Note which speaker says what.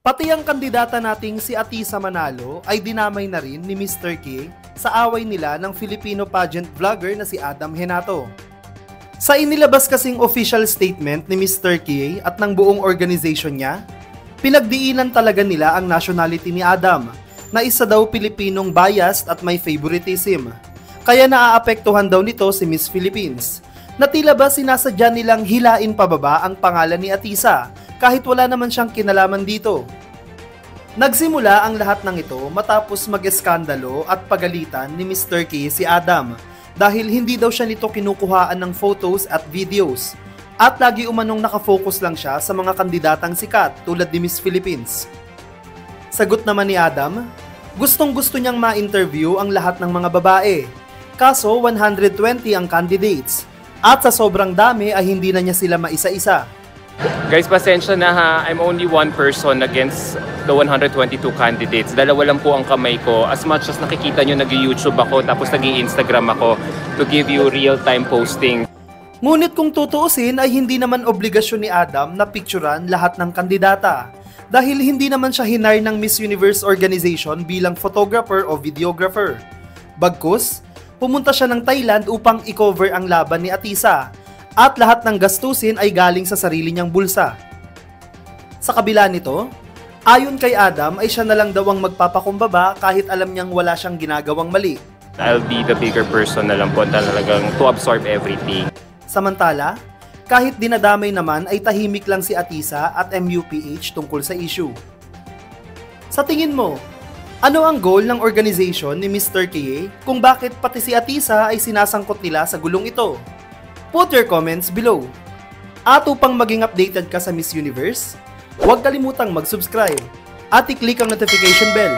Speaker 1: Pati ang kandidata nating si Atisa Manalo ay dinamay na rin ni Mr. K sa away nila ng Filipino pageant vlogger na si Adam Henato. Sa inilabas kasing official statement ni Mr. K at ng buong organization niya, pinagdiinan talaga nila ang nationality ni Adam na isa daw Pilipinong biased at may favoritism. Kaya naaapektuhan daw nito si Miss Philippines, na tila ba sinasadya nilang hilain pababa ang pangalan ni Atisa kahit wala naman siyang kinalaman dito. Nagsimula ang lahat ng ito matapos mag-eskandalo at pagalitan ni Mr. K si Adam dahil hindi daw siya nito kinukuhaan ng photos at videos at lagi umanong nakafocus lang siya sa mga kandidatang sikat tulad ni Miss Philippines. Sagot naman ni Adam, gustong-gusto niyang ma-interview ang lahat ng mga babae, kaso 120 ang candidates at sa sobrang dami ay hindi na niya sila maisa-isa.
Speaker 2: Guys, pasensya na ha. I'm only one person against the 122 candidates. Dalawa lang po ang kamay ko. As much as nakikita nyo, nag-YouTube ako, tapos nag-Instagram ako to give you real-time posting.
Speaker 1: Ngunit kung tutuusin ay hindi naman obligasyon ni Adam na picturean lahat ng kandidata. Dahil hindi naman siya hinire ng Miss Universe organization bilang photographer o videographer. Bagkus, pumunta siya ng Thailand upang i-cover ang laban ni Atisa. At lahat ng gastusin ay galing sa sarili niyang bulsa. Sa kabila nito, ayon kay Adam ay siya na lang daw ang magpapakumbaba kahit alam niyang wala siyang ginagawang mali.
Speaker 2: I'll be the bigger person na lang po talagang to absorb everything.
Speaker 1: Samantala, kahit dinadamay naman ay tahimik lang si Atisa at MUPH tungkol sa issue. Sa tingin mo, ano ang goal ng organization ni Mr. K kung bakit pati si Atisa ay sinasangkot nila sa gulong ito? Put your comments below. At upang maging updated ka sa Miss Universe, huwag kalimutang mag-subscribe at i-click ang notification bell